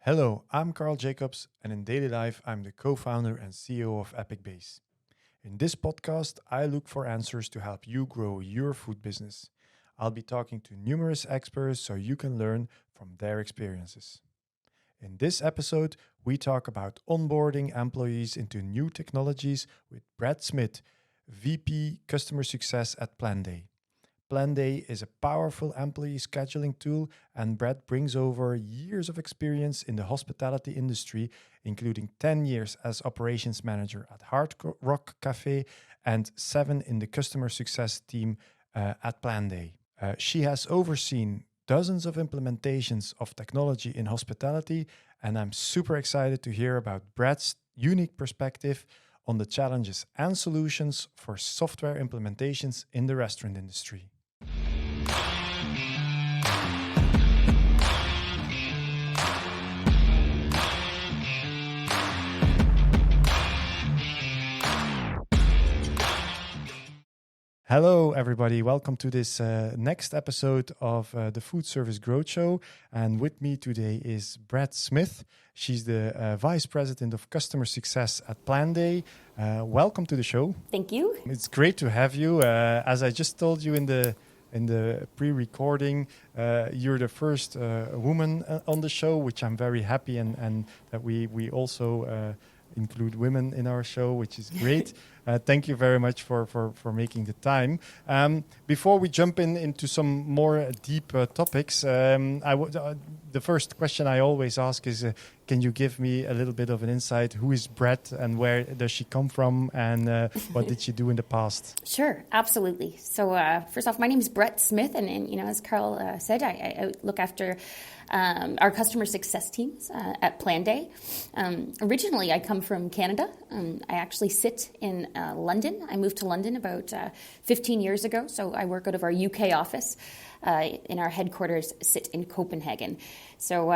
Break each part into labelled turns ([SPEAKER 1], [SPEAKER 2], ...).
[SPEAKER 1] Hello, I'm Carl Jacobs, and in daily life, I'm the co-founder and CEO of Apicbase. In this podcast, I look for answers to help you grow your food business. I'll be talking to numerous experts so you can learn from their experiences. In this episode, we talk about onboarding employees into new technologies with Brad Smith, VP Customer Success at Planday. Planday is a powerful employee scheduling tool, and Brad brings over years of experience in the hospitality industry, including 10 years as operations manager at Hard Rock Cafe and 7 in the customer success team at Planday. She has overseen dozens of implementations of technology in hospitality, and I'm super excited to hear about Brad's unique perspective on the challenges and solutions for software implementations in the restaurant industry. Hello, everybody. Welcome to this next episode of the Food Service Growth Show. And with me today is Brad Smith. She's the Vice President of Customer Success at Planday. Welcome to the show.
[SPEAKER 2] Thank you.
[SPEAKER 1] It's great to have you. As I just told you in the pre-recording, you're the first woman on the show, which I'm very happy and that we also include women in our show, which is great. Thank you very much for making the time. Before we jump into some more deep topics, the first question I always ask is, can you give me a little bit of an insight? Who is Brad and where does she come from and what did she do in the past?
[SPEAKER 2] Sure, absolutely. So first off, my name is Brett Smith, and as Carl said, I look after our customer success teams at Planday. Originally, I come from Canada. I actually sit in London. I moved to London about 15 years ago, so I work out of our UK office. In our headquarters sit in Copenhagen. So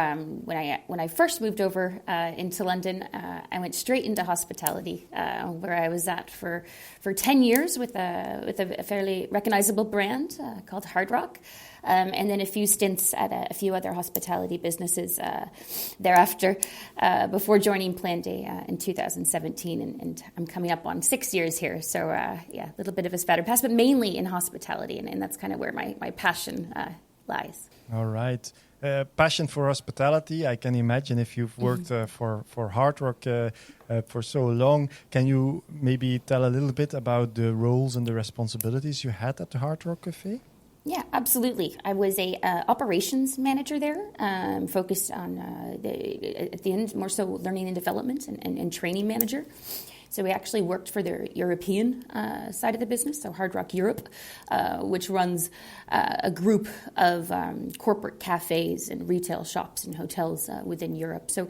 [SPEAKER 2] when I first moved over into London, I went straight into hospitality, where I was at for 10 years with a fairly recognizable brand called Hard Rock. And then a few stints at a few other hospitality businesses thereafter, before joining Planday in 2017. And I'm coming up on 6 years here. So, a little bit of a spattered past, but mainly in hospitality. And that's kind of where my passion lies.
[SPEAKER 1] All right. Passion for hospitality. I can imagine if you've worked for Hard Rock for so long. Can you maybe tell a little bit about the roles and the responsibilities you had at the Hard Rock Cafe?
[SPEAKER 2] Yeah, absolutely. I was a operations manager there, focused on, at the end, more so learning and development and training manager. So we actually worked for the European side of the business, so Hard Rock Europe, which runs a group of corporate cafes and retail shops and hotels within Europe. So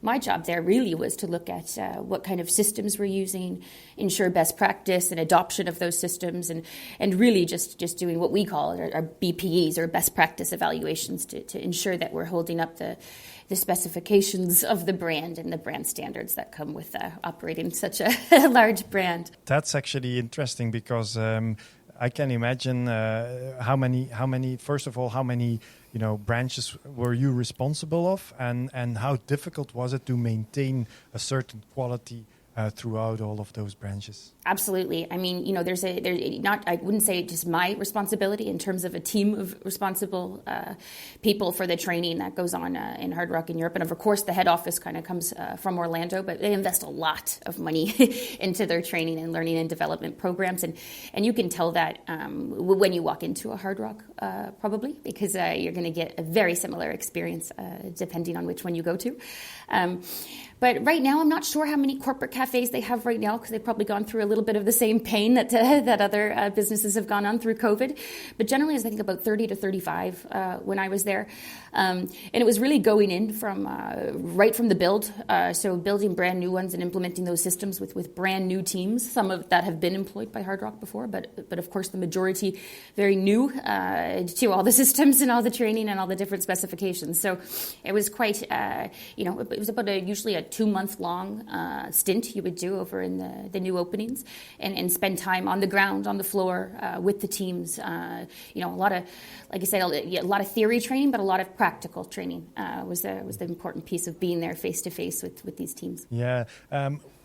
[SPEAKER 2] my job there really was to look at what kind of systems we're using, ensure best practice and adoption of those systems, and really just doing what we call our BPEs, or best practice evaluations, to ensure that we're holding up the specifications of the brand and the brand standards that come with operating such a large brand.
[SPEAKER 1] That's actually interesting because I can imagine how many branches were you responsible of, and how difficult was it to maintain a certain quality throughout all of those branches?
[SPEAKER 2] Absolutely. I mean, I wouldn't say just my responsibility in terms of a team of responsible people for the training that goes on in Hard Rock in Europe. And of course, the head office kind of comes from Orlando, but they invest a lot of money into their training and learning and development programs. And you can tell that when you walk into a Hard Rock, probably, because you're going to get a very similar experience depending on which one you go to. But right now, I'm not sure how many corporate cafes they have right now, because they've probably gone through a little bit of the same pain that other businesses have gone on through COVID. But generally, I think about 30 to 35 when I was there. And it was really going in from right from the build. So building brand new ones and implementing those systems with brand new teams. Some of that have been employed by Hard Rock before, but of course the majority very new to all the systems and all the training and all the different specifications. So it was quite, it was about usually a 2-month long stint you would do over in the new openings, and spend time on the ground, on the floor, with the teams. A lot of, like I said, a lot of theory training, but a lot of practical training was the important piece of being there face to face with these teams.
[SPEAKER 1] Yeah,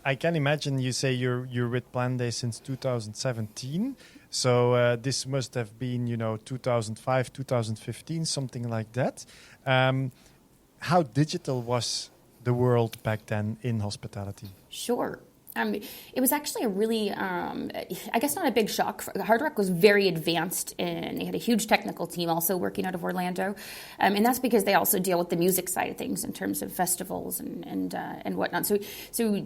[SPEAKER 1] I can imagine you say you're with Planday since 2017. So this must have been, 2005, 2015, something like that. How digital was the world back then in hospitality?
[SPEAKER 2] Sure. It was actually a really, I guess not a big shock. Hard Rock was very advanced, and they had a huge technical team also working out of Orlando. And that's because they also deal with the music side of things in terms of festivals and whatnot. So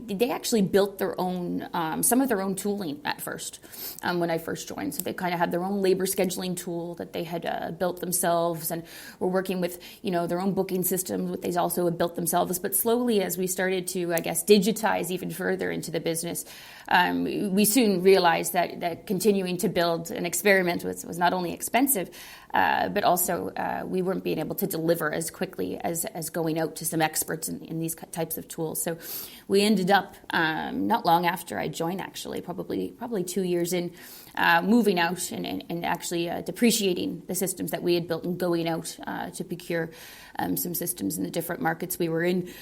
[SPEAKER 2] they actually built their own, some of their own tooling at first when I first joined. So they kind of had their own labor scheduling tool that they had built themselves, and were working with, their own booking systems, what they also had built themselves. But slowly, as we started to, I guess, digitize even further into the business, we soon realized that continuing to build and experiment was not only expensive, but also we weren't being able to deliver as quickly as going out to some experts in these types of tools. So we ended up, not long after I joined, actually, probably 2 years in, moving out and actually depreciating the systems that we had built and going out to procure some systems in the different markets we were in,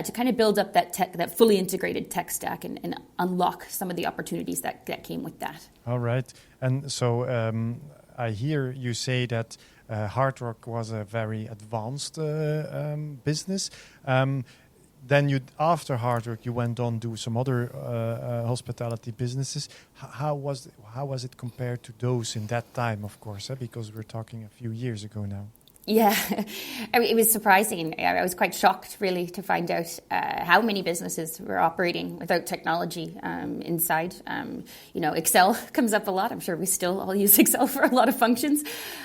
[SPEAKER 2] to kind of build up that fully integrated tech stack and unlock some of the opportunities that came with that.
[SPEAKER 1] All right. And so I hear you say that Hard Rock was a very advanced business. Then after Hard Rock, you went on to do some other hospitality businesses. How was it compared to those in that time, of course, because we're talking a few years ago now?
[SPEAKER 2] Yeah, it was surprising. I was quite shocked, really, to find out how many businesses were operating without technology inside. Excel comes up a lot. I'm sure we still all use Excel for a lot of functions.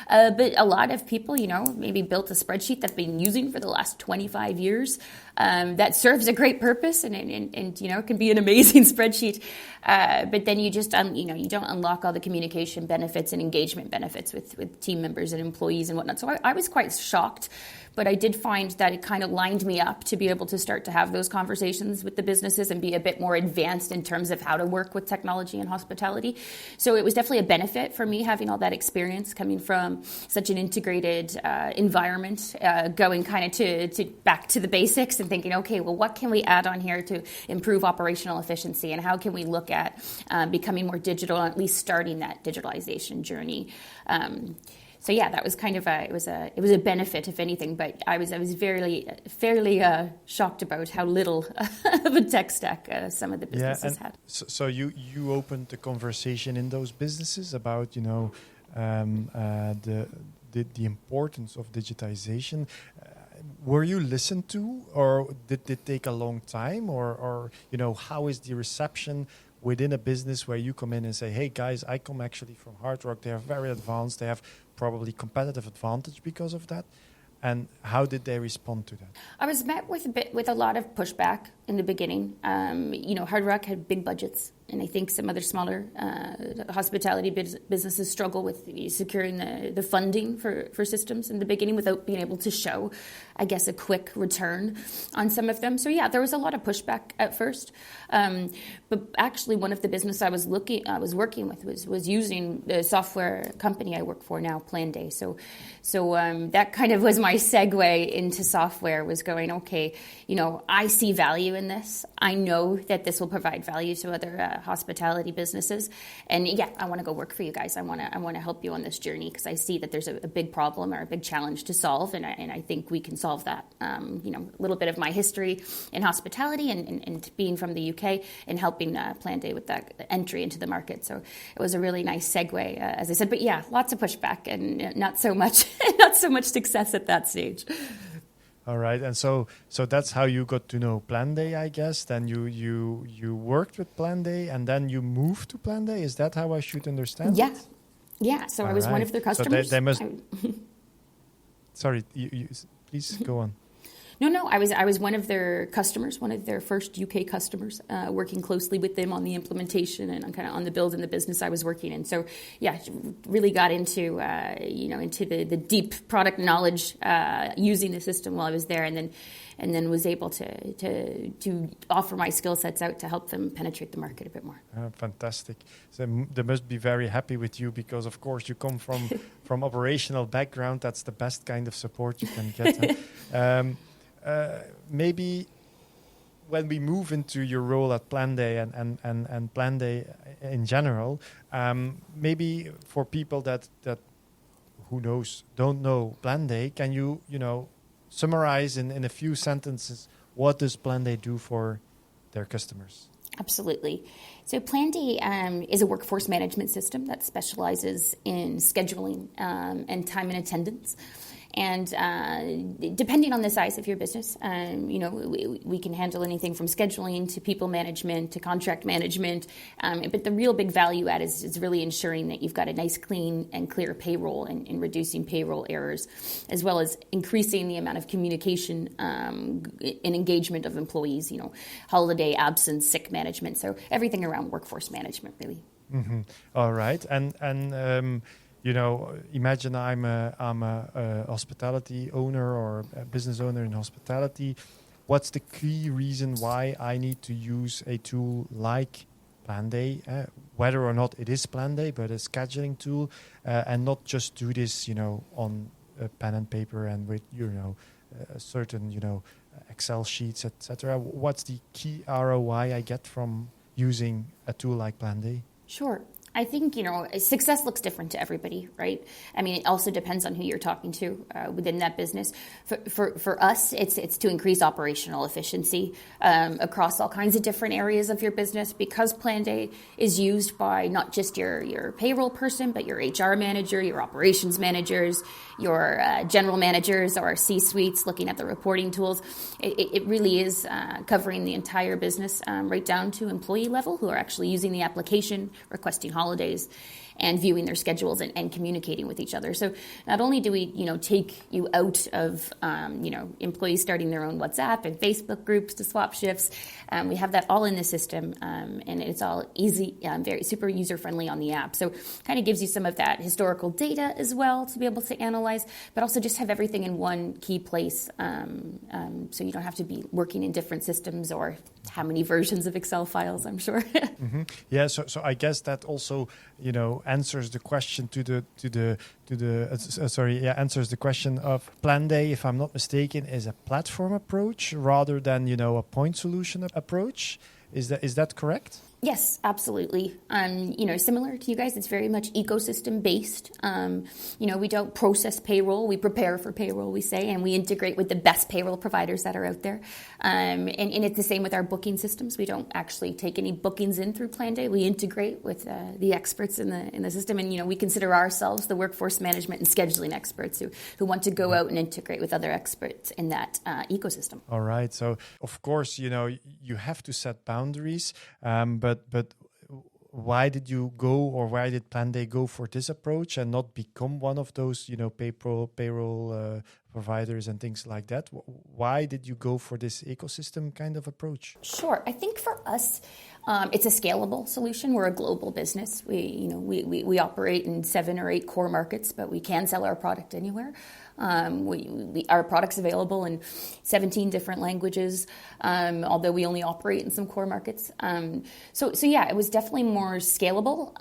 [SPEAKER 2] But a lot of people, maybe built a spreadsheet that they've been using for the last 25 years that serves a great purpose and can be an amazing spreadsheet. But then you just, you don't unlock all the communication benefits and engagement benefits with team members and employees and whatnot. So I was quite shocked, but I did find that it kind of lined me up to be able to start to have those conversations with the businesses and be a bit more advanced in terms of how to work with technology and hospitality. So it was definitely a benefit for me having all that experience coming from such an integrated environment, going kind of to back to the basics and thinking, okay, well, what can we add on here to improve operational efficiency, and how can we look at becoming more digital, and at least starting that digitalization journey. So yeah, that was kind of it was a benefit, if anything. But I was fairly shocked about how little of a tech stack some of the businesses had.
[SPEAKER 1] So you opened the conversation in those businesses about the importance of digitization. Were you listened to, or did it take a long time, or how is the reception within a business where you come in and say, hey guys, I come actually from Hard Rock, they are very advanced, they have probably competitive advantage because of that, and how did they respond to that?
[SPEAKER 2] I was met with a lot of pushback in the beginning. Hard Rock had big budgets, and I think some other smaller hospitality businesses struggle with securing the funding for systems in the beginning without being able to show, I guess, a quick return on some of them. So yeah, there was a lot of pushback at first. But actually, one of the business I was working with was using the software company I work for now, Planday. So that kind of was my segue into software. Was going, okay, I see value in this. I know that this will provide value to other hospitality businesses, and yeah, I want to go work for you guys. I want to help you on this journey because I see that there's a big problem or a big challenge to solve, and I think we can solve that. A little bit of my history in hospitality and being from the UK and helping Planday with that entry into the market. So it was a really nice segue, as I said. But yeah, lots of pushback and not so much success at that stage.
[SPEAKER 1] All right, and so that's how you got to know Planday, I guess. Then you worked with Planday, and then you moved to Planday. Is that how I should understand it?
[SPEAKER 2] Yeah. So I was one of their customers.
[SPEAKER 1] So they must. Sorry, you please go on.
[SPEAKER 2] No, I was one of their customers, one of their first UK customers, working closely with them on the implementation and kind of on the build in the business I was working in. So yeah, really got into into the deep product knowledge using the system while I was there, and then and then was able to offer my skill sets out to help them penetrate the market a bit more.
[SPEAKER 1] Fantastic. So they must be very happy with you because, of course, you come from from operational background. That's the best kind of support you can get. Maybe when we move into your role at Planday and Planday in general, maybe for people that who knows don't know Planday, can you summarize in a few sentences what does Planday do for their customers?
[SPEAKER 2] Absolutely. So Planday is a workforce management system that specializes in scheduling and time and attendance. And depending on the size of your business, we can handle anything from scheduling to people management to contract management. But the real big value add is really ensuring that you've got a nice, clean and clear payroll and reducing payroll errors, as well as increasing the amount of communication and engagement of employees, holiday, absence, sick management. So everything around workforce management, really.
[SPEAKER 1] Mm-hmm. All right. And imagine I'm a hospitality owner or a business owner in hospitality. What's the key reason why I need to use a tool like Planday, whether or not it is Planday, but a scheduling tool, and not just do this, on a pen and paper and with, certain, Excel sheets, etc. What's the key ROI I get from using a tool like Planday?
[SPEAKER 2] Sure. I think, success looks different to everybody, right? I mean, it also depends on who you're talking to within that business. For us, it's to increase operational efficiency across all kinds of different areas of your business, because Planday is used by not just your payroll person, but your HR manager, your operations managers, your general managers or C-suites looking at the reporting tools. It really is covering the entire business right down to employee level who are actually using the application, requesting holidays, and viewing their schedules and communicating with each other. So not only do we, take you out of, employees starting their own WhatsApp and Facebook groups to swap shifts, we have that all in the system, and it's all easy, very super user-friendly on the app. So kind of gives you some of that historical data as well to be able to analyze, but also just have everything in one key place, so you don't have to be working in different systems or how many versions of Excel files, I'm sure.
[SPEAKER 1] Mm-hmm. Yeah, so I guess that also, answers the question answers the question of Planday, if I'm not mistaken, is a platform approach rather than, a point solution approach. Is that correct?
[SPEAKER 2] Yes, absolutely. Similar to you guys, it's very much ecosystem based. We don't process payroll, we prepare for payroll, we say, and we integrate with the best payroll providers that are out there. And it's the same with our booking systems. We don't actually take any bookings in through Planday. We integrate with the experts in the system, and we consider ourselves the workforce management and scheduling experts who want to go out and integrate with other experts in that ecosystem.
[SPEAKER 1] All right. So of course, you have to set boundaries, but why did you go, or why did Planday go for this approach and not become one of those, payroll providers and things like that? Why did you go for this ecosystem kind of approach?
[SPEAKER 2] Sure. I think for us, it's a scalable solution. We're a global business. We operate in 7 or 8 core markets, but we can sell our product anywhere. Our product's available in 17 different languages, although we only operate in some core markets. So it was definitely more scalable.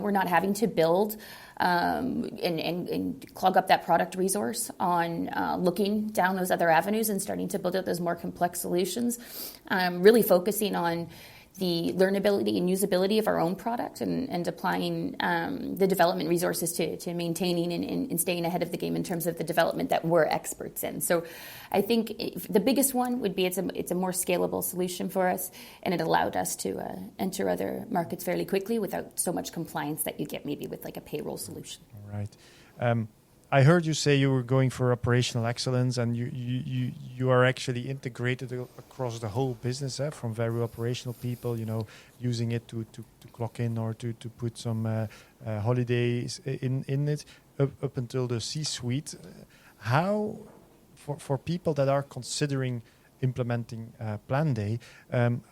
[SPEAKER 2] We're not having to build and clog up that product resource on looking down those other avenues and starting to build out those more complex solutions. Really focusing on the learnability and usability of our own product and applying the development resources to maintaining and staying ahead of the game in terms of the development that we're experts in. So I think the biggest one would be it's a more scalable solution for us, and it allowed us to enter other markets fairly quickly without so much compliance that you get maybe with like a payroll solution.
[SPEAKER 1] All right. I heard you say you were going for operational excellence, and you are actually integrated across the whole business, from very operational people, using it to clock in or to put some holidays in it, up until the C-suite. How, for people that are considering implementing Planday,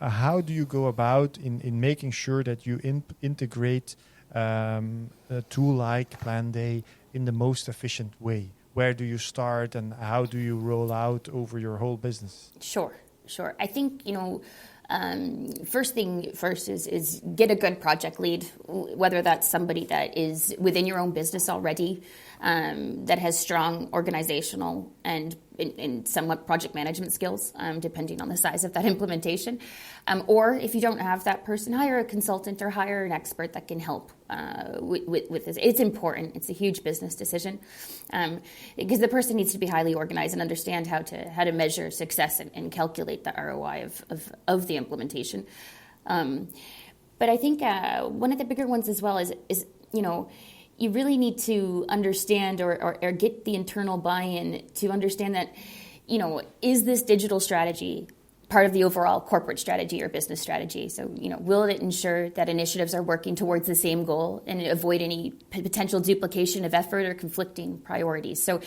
[SPEAKER 1] how do you go about in making sure that you integrate a tool like Planday in the most efficient way? where do you start and how do you roll out over your whole business?
[SPEAKER 2] Sure. I think, first thing first is get a good project lead, whether that's somebody that is within your own business already, that has strong organizational and somewhat project management skills, depending on the size of that implementation. Or if you don't have that person, hire a consultant or hire an expert that can help with this. It's important. It's a huge business decision because the person needs to be highly organized and understand how to measure success and calculate the ROI of the implementation. But I think one of the bigger ones as well is you really need to understand or get the internal buy-in to understand that, is this digital strategy part of the overall corporate strategy or business strategy? So, will it ensure that initiatives are working towards the same goal and avoid any potential duplication of effort or conflicting priorities? So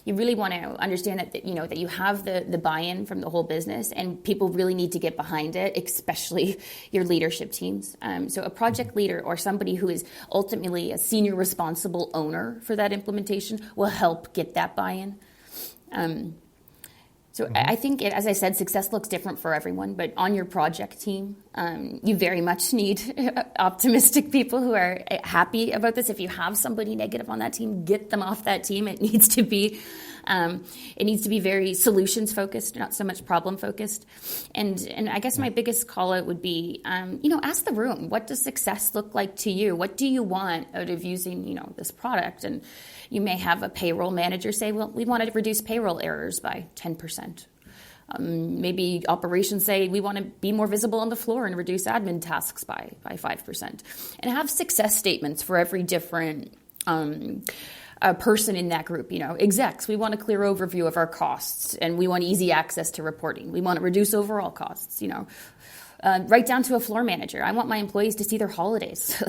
[SPEAKER 2] you really want to understand that you have the buy-in from the whole business, and people really need to get behind it, especially your leadership teams. So a project leader or somebody who is ultimately a senior responsible owner for that implementation will help get that buy-in. I think, as I said, success looks different for everyone, but on your project team, you very much need optimistic people who are happy about this. If you have somebody negative on that team, get them off that team. It needs to be very solutions focused, not so much problem focused. And I guess my biggest call out would be, ask the room, what does success look like to you? What do you want out of using, this product? And you may have a payroll manager say, well, we want to reduce payroll errors by 10%. Maybe operations say we want to be more visible on the floor and reduce admin tasks by 5%. And have success statements for every different person in that group. Execs, we want a clear overview of our costs and we want easy access to reporting. We want to reduce overall costs, right down to a floor manager. I want my employees to see their holidays.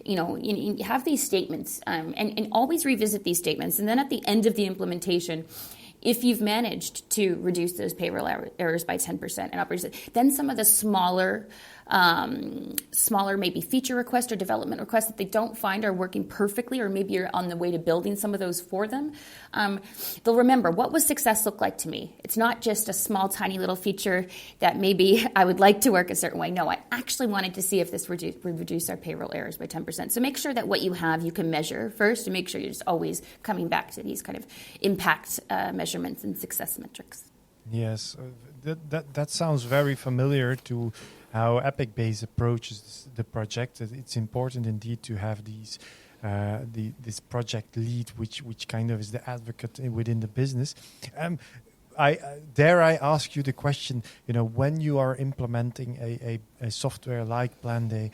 [SPEAKER 2] You have these statements and always revisit these statements. And then at the end of the implementation, if you've managed to reduce those payroll errors by 10% and operations, then some of the smaller maybe feature requests or development requests that they don't find are working perfectly, or maybe you're on the way to building some of those for them, they'll remember, what was success look like to me? It's not just a small, tiny little feature that maybe I would like to work a certain way. No, I actually wanted to see if this would reduce our payroll errors by 10%. So make sure that what you have, you can measure first, and make sure you're just always coming back to these kind of impact measurements and success metrics.
[SPEAKER 1] Yes, that sounds very familiar to how Apicbase approaches the project. It's important indeed to have these this project lead, which kind of is the advocate within the business. I ask you the question, when you are implementing a software like Planday,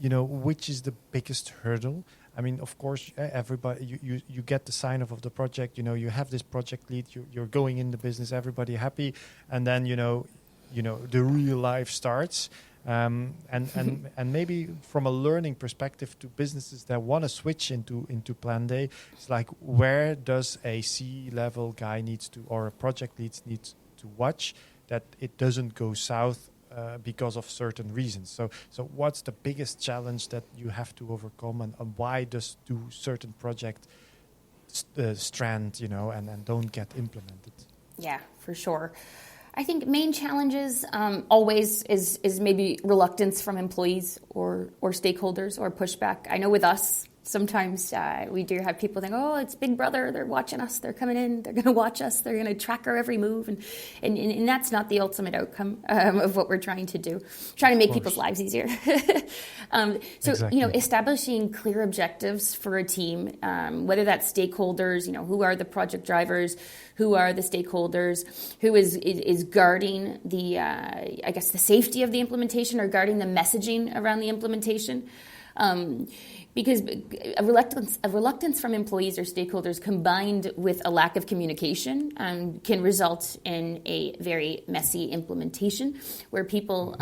[SPEAKER 1] which is the biggest hurdle? I mean, of course, everybody, you get the sign-off of the project, you have this project lead, you're going in the business, everybody happy, and then, the real life starts. And maybe from a learning perspective to businesses that want to switch into Planday, it's like, where does a C-level guy or a project lead needs to watch that it doesn't go south because of certain reasons? So what's the biggest challenge that you have to overcome, and why do certain projects strand, and don't get implemented?
[SPEAKER 2] Yeah, for sure. I think main challenges always is maybe reluctance from employees or stakeholders or pushback. I know with us, sometimes we do have people think, oh, it's Big Brother, they're watching us, they're coming in, they're going to watch us, they're going to track our every move. And that's not the ultimate outcome of what we're trying to do, trying to make people's lives easier. Exactly. Establishing clear objectives for a team, whether that's stakeholders, who are the project drivers, who are the stakeholders, who is guarding the, the safety of the implementation or guarding the messaging around the implementation. Because a reluctance from employees or stakeholders combined with a lack of communication can result in a very messy implementation where people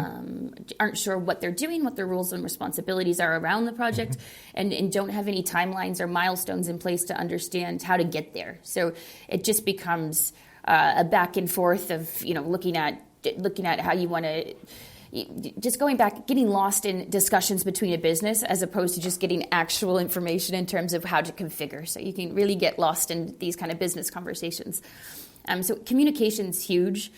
[SPEAKER 2] aren't sure what they're doing, what their roles and responsibilities are around the project, and don't have any timelines or milestones in place to understand how to get there. So it just becomes a back and forth of looking at how you want to just going back, getting lost in discussions between a business as opposed to just getting actual information in terms of how to configure. So you can really get lost in these kind of business conversations. So communication's huge.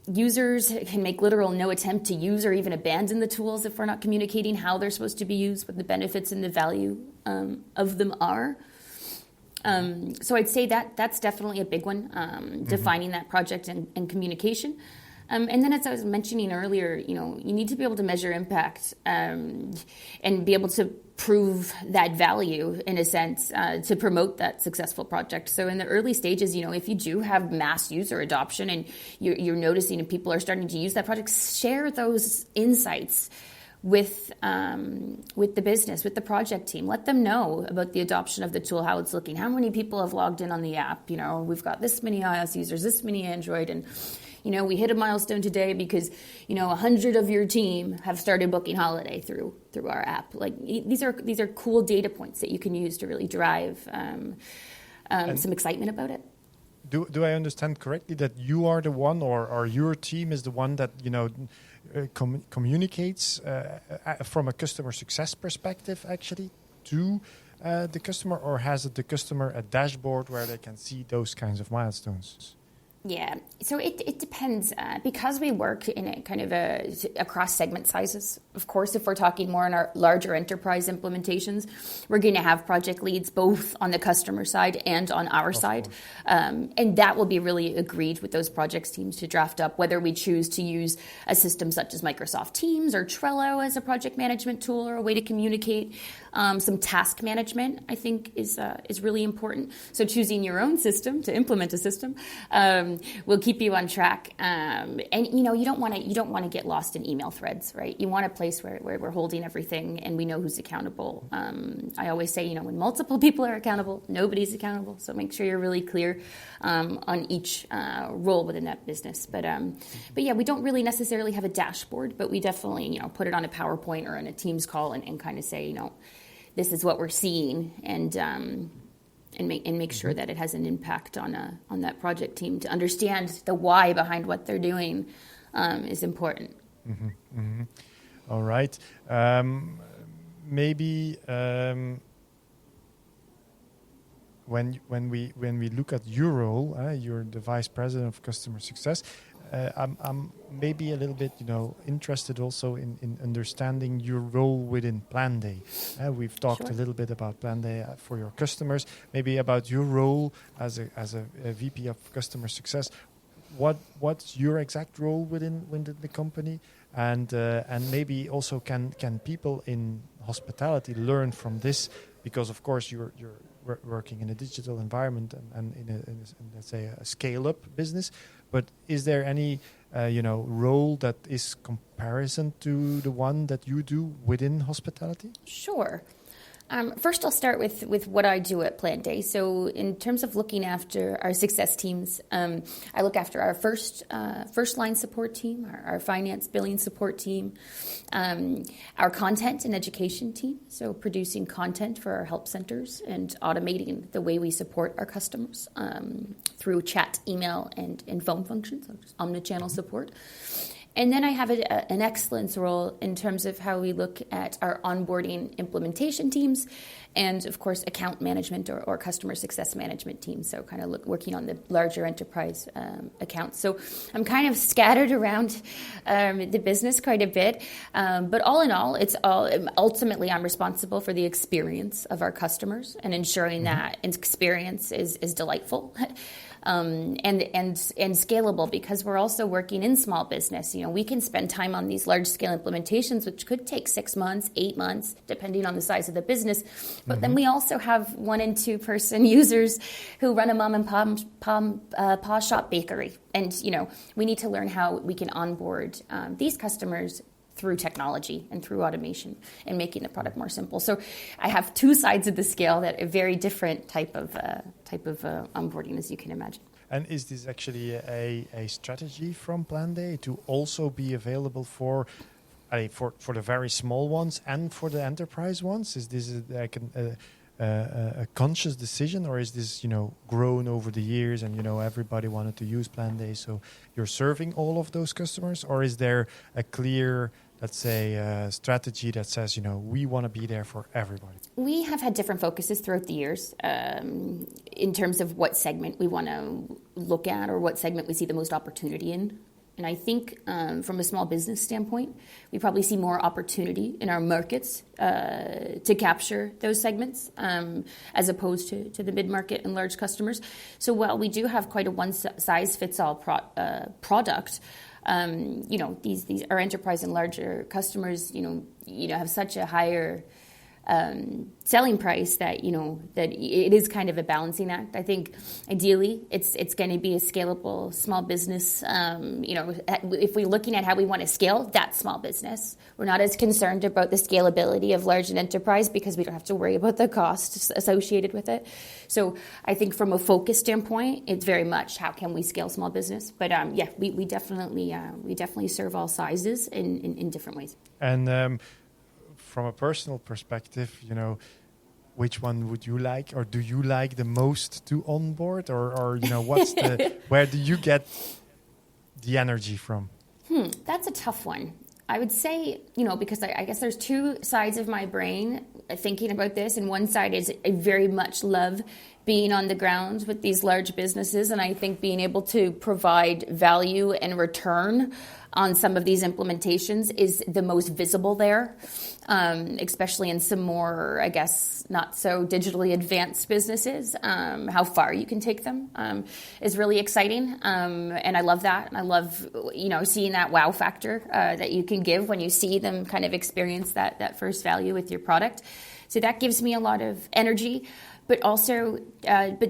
[SPEAKER 2] Users can make literal no attempt to use or even abandon the tools if we're not communicating how they're supposed to be used, what the benefits and the value of them are. So I'd say that's definitely a big one, defining that project and communication. And then, as I was mentioning earlier, you need to be able to measure impact and be able to prove that value, in a sense, to promote that successful project. So in the early stages, if you do have mass user adoption and you're noticing and people are starting to use that project, share those insights with the business, with the project team. Let them know about the adoption of the tool, how it's looking, how many people have logged in on the app. We've got this many iOS users, this many Android, and we hit a milestone today because 100 of your team have started booking holiday through our app. Like these are cool data points that you can use to really drive some excitement about it.
[SPEAKER 1] Do I understand correctly that you are the one, or your team is the one that communicates from a customer success perspective actually to the customer, or has the customer a dashboard where they can see those kinds of milestones?
[SPEAKER 2] Yeah, so it depends because we work in a kind of across segment sizes. Of course, if we're talking more in our larger enterprise implementations, we're going to have project leads both on the customer side and on our side. And that will be really agreed with those projects teams to draft up whether we choose to use a system such as Microsoft Teams or Trello as a project management tool or a way to communicate. Some task management, I think, is really important. So choosing your own system to implement a system will keep you on track. And you don't want to get lost in email threads, right? You want a place where we're holding everything and we know who's accountable. I always say, when multiple people are accountable, nobody's accountable. So make sure you're really clear on each role within that business. But yeah, we don't really necessarily have a dashboard, but we definitely put it on a PowerPoint or in a Teams call and kind of say, this is what we're seeing, and make sure that it has an impact on that project team. To understand the why behind what they're doing is important.
[SPEAKER 1] Mm-hmm, mm-hmm. All right. Maybe when we look at your role, you're the vice president of customer success. I'm maybe a little bit, interested also in understanding your role within Planday. We've talked a little bit about Planday for your customers, maybe about your role as a VP of customer success. What's your exact role within the company, and maybe also can people in hospitality learn from this, because of course you're working in a digital environment and in let's say a scale-up business. But is there any role that is comparison to the one that you do within hospitality?
[SPEAKER 2] Sure. First, I'll start with what I do at Planday. So in terms of looking after our success teams, I look after our first line support team, our finance billing support team, our content and education team, so producing content for our help centers and automating the way we support our customers through chat, email, and phone functions, so just omnichannel support. And then I have an excellence role in terms of how we look at our onboarding implementation teams and, of course, account management or customer success management teams, so kind of working on the larger enterprise accounts. So I'm kind of scattered around the business quite a bit, but all in all, ultimately I'm responsible for the experience of our customers and ensuring that experience is delightful. And scalable, because we're also working in small business. We can spend time on these large scale implementations, which could take 6 months, 8 months, depending on the size of the business. But then we also have 1 and 2 person users who run a mom and pa shop bakery. And, we need to learn how we can onboard these customers through technology and through automation and making the product more simple. So I have 2 sides of the scale that are very different type of onboarding, as you can imagine.
[SPEAKER 1] And is this actually a strategy from Planday to also be available for the very small ones and for the enterprise ones? Is this like a conscious decision, or is this, grown over the years and, everybody wanted to use Planday, so you're serving all of those customers? Or is there a clear, let's say, strategy that says, we want to be there for everybody?
[SPEAKER 2] We have had different focuses throughout the years in terms of what segment we want to look at or what segment we see the most opportunity in. And I think from a small business standpoint, we probably see more opportunity in our markets to capture those segments as opposed to the mid-market and large customers. So while we do have quite a one-size-fits-all product, these our enterprise and larger customers, have such a higher selling price that that it is kind of a balancing act. I think ideally it's going to be a scalable small business. If we're looking at how we want to scale that small business, we're not as concerned about the scalability of large and enterprise because we don't have to worry about the costs associated with it. So I think from a focus standpoint, it's very much how can we scale small business. But we definitely serve all sizes in different ways.
[SPEAKER 1] And from a personal perspective, which one would you like, or do you like the most to onboard, or what's where do you get the energy from?
[SPEAKER 2] That's a tough one. I would say, because I guess there's two sides of my brain thinking about this, and one side is I very much love being on the ground with these large businesses, and I think being able to provide value and return on some of these implementations is the most visible there, especially in some more, I guess, not so digitally advanced businesses. How far you can take them is really exciting, and I love that. And I love, seeing that wow factor that you can give when you see them kind of experience that first value with your product. So that gives me a lot of energy. But also,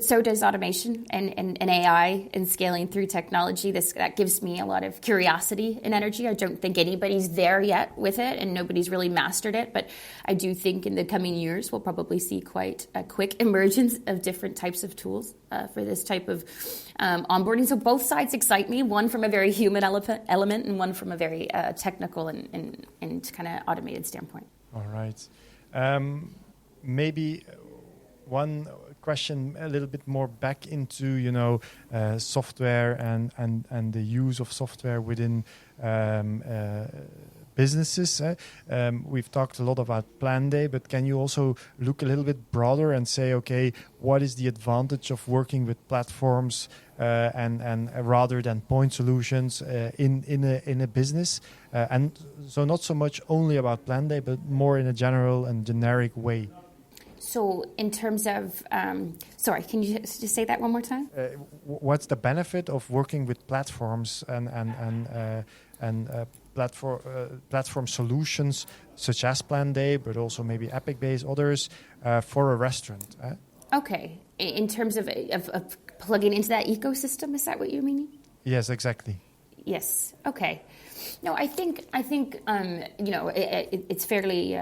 [SPEAKER 2] so does automation and AI and scaling through technology. That gives me a lot of curiosity and energy. I don't think anybody's there yet with it, and nobody's really mastered it. But I do think in the coming years, we'll probably see quite a quick emergence of different types of tools for this type of onboarding. So both sides excite me, one from a very human element and one from a very technical and kind of automated standpoint.
[SPEAKER 1] All right. Maybe one question a little bit more back into software and the use of software within businesses. We've talked a lot about Planday, but can you also look a little bit broader and say, okay, what is the advantage of working with platforms and rather than point solutions in a business? And so not so much only about Planday, but more in a general and generic way.
[SPEAKER 2] So in terms of, sorry, can you just say that one more time?
[SPEAKER 1] What's the benefit of working with platforms and platform solutions such as Planday, but also maybe Apicbase, others, for a restaurant?
[SPEAKER 2] Okay. In terms of plugging into that ecosystem, is that what you're meaning?
[SPEAKER 1] Yes, exactly.
[SPEAKER 2] Yes. Okay. No, I think it's fairly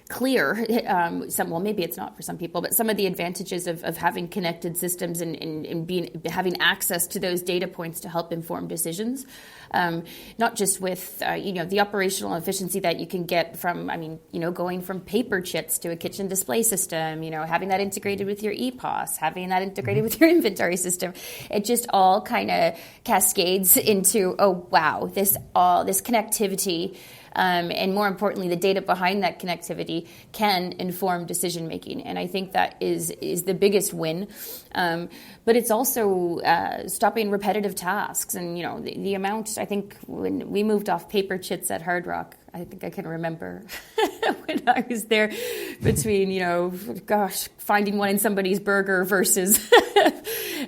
[SPEAKER 2] clear, maybe it's not for some people, but some of the advantages of having connected systems and having access to those data points to help inform decisions, not just with the operational efficiency that you can get from, going from paper chits to a kitchen display system, having that integrated with your EPOS, having that integrated with your inventory system. It just all kind of cascades into, oh wow, this connectivity. And more importantly, the data behind that connectivity can inform decision making, and I think that is the biggest win. But it's also stopping repetitive tasks, and the amount. I think when we moved off paper chits at Hard Rock, I think I can remember when I was there between finding one in somebody's burger versus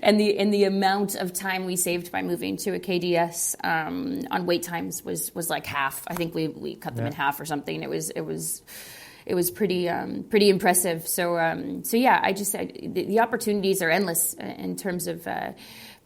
[SPEAKER 2] and the amount of time we saved by moving to a KDS on wait times was like half. I think we cut them in half or something. It was pretty impressive. So I just said the opportunities are endless in terms of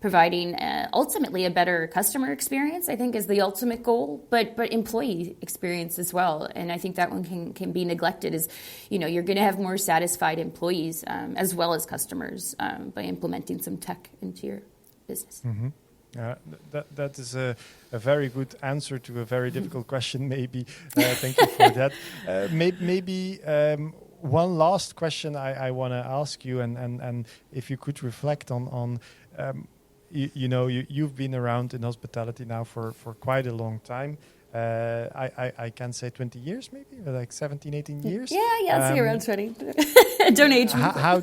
[SPEAKER 2] providing ultimately a better customer experience, I think, is the ultimate goal, but employee experience as well. And I think that one can be neglected is, you're going to have more satisfied employees as well as customers by implementing some tech into your business.
[SPEAKER 1] Mm-hmm. That is a very good answer to a very difficult question, maybe. Thank you for that. Maybe one last question I want to ask you, and if you could reflect on you've been around in hospitality now for quite a long time. I can say 20 years, maybe, like 17, 18 years.
[SPEAKER 2] Yeah, I'd say around 20. Don't age me.
[SPEAKER 1] How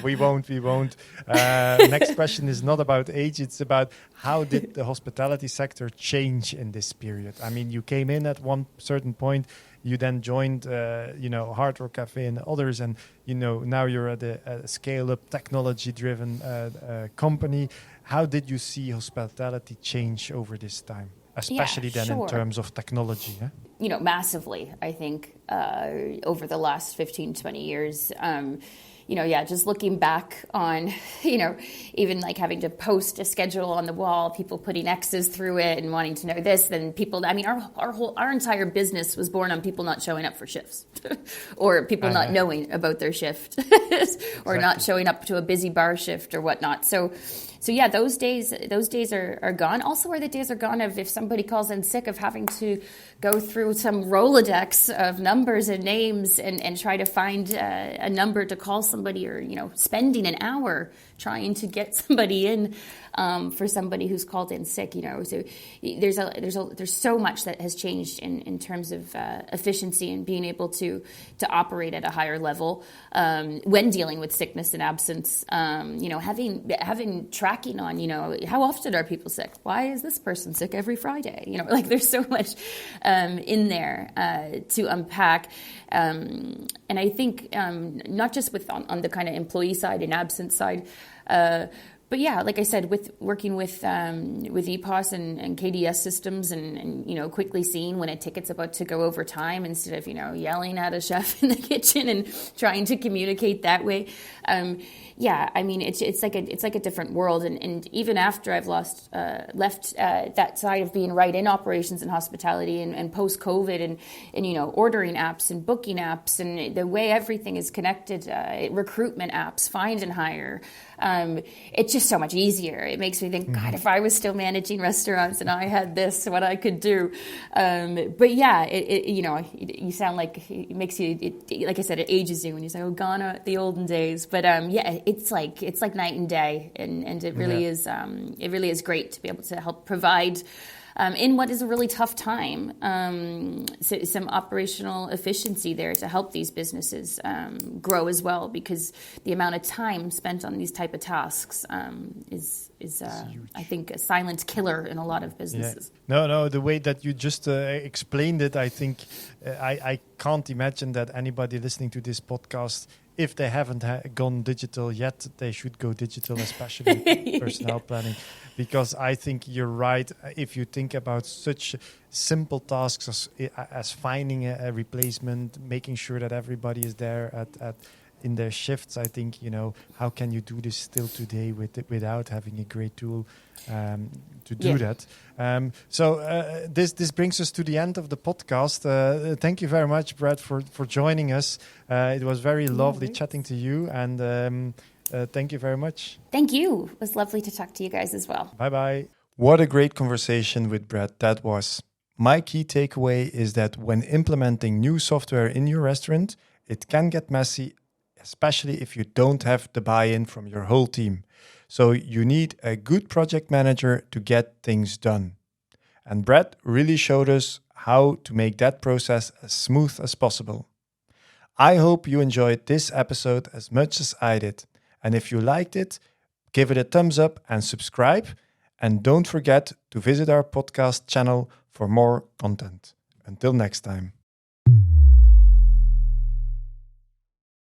[SPEAKER 1] we won't. Next question is not about age. It's about how did the hospitality sector change in this period? I mean, you came in at one certain point. You then joined, Hard Rock Cafe and others, and now you're at a scale-up, technology-driven company. How did you see hospitality change over this time, especially in terms of technology?
[SPEAKER 2] Massively, I think, over the last 15, 20 years. Just looking back on, even like having to post a schedule on the wall, people putting X's through it and wanting to know this, then people, our entire business was born on people not showing up for shifts or people not knowing about their shift or not showing up to a busy bar shift or whatnot. So yeah, those days are gone. Also, where the days are gone of if somebody calls in sick of having to go through some Rolodex of numbers and names and try to find a number to call somebody, or spending an hour trying to get somebody in for somebody who's called in sick. So there's so much that has changed in terms of efficiency and being able to operate at a higher level when dealing with sickness and absence. Having tracking on how often are people sick? Why is this person sick every Friday? There's so much in there to unpack, and I think not just on the kind of employee side and absence side. But yeah, like I said, with working with EPOS and KDS systems and quickly seeing when a ticket's about to go over time instead of yelling at a chef in the kitchen and trying to communicate that way. It's like a different world. And even after I've left that side of being right in operations and hospitality and post COVID and ordering apps and booking apps and the way everything is connected, recruitment apps, find and hire. It's just so much easier. It makes me think, God, if I was still managing restaurants and I had this, what I could do. But yeah, you sound like it makes you, like I said, it ages you when you say, oh, gone are the olden days. But it's like night and day, and it really is great to be able to help provide in what is a really tough time, some operational efficiency there to help these businesses grow as well, because the amount of time spent on these type of tasks is I think a silent killer in a lot of businesses.
[SPEAKER 1] Yeah. No, the way that you just explained it, I think I can't imagine that anybody listening to this podcast, if they haven't gone digital yet, they should go digital, especially personnel planning, because I think you're right. If you think about such simple tasks as finding a replacement, making sure that everybody is there at in their shifts, I think, how can you do this still today without having a great tool to do that? So this brings us to the end of the podcast. Thank you very much, Brad, for joining us. It was very lovely chatting to you, and thank you very much.
[SPEAKER 2] Thank you. It was lovely to talk to you guys as well.
[SPEAKER 1] Bye-bye. What a great conversation with Brad that was. My key takeaway is that when implementing new software in your restaurant, it can get messy, especially if you don't have the buy-in from your whole team. So you need a good project manager to get things done. And Brad really showed us how to make that process as smooth as possible. I hope you enjoyed this episode as much as I did. And if you liked it, give it a thumbs up and subscribe. And don't forget to visit our podcast channel for more content. Until next time.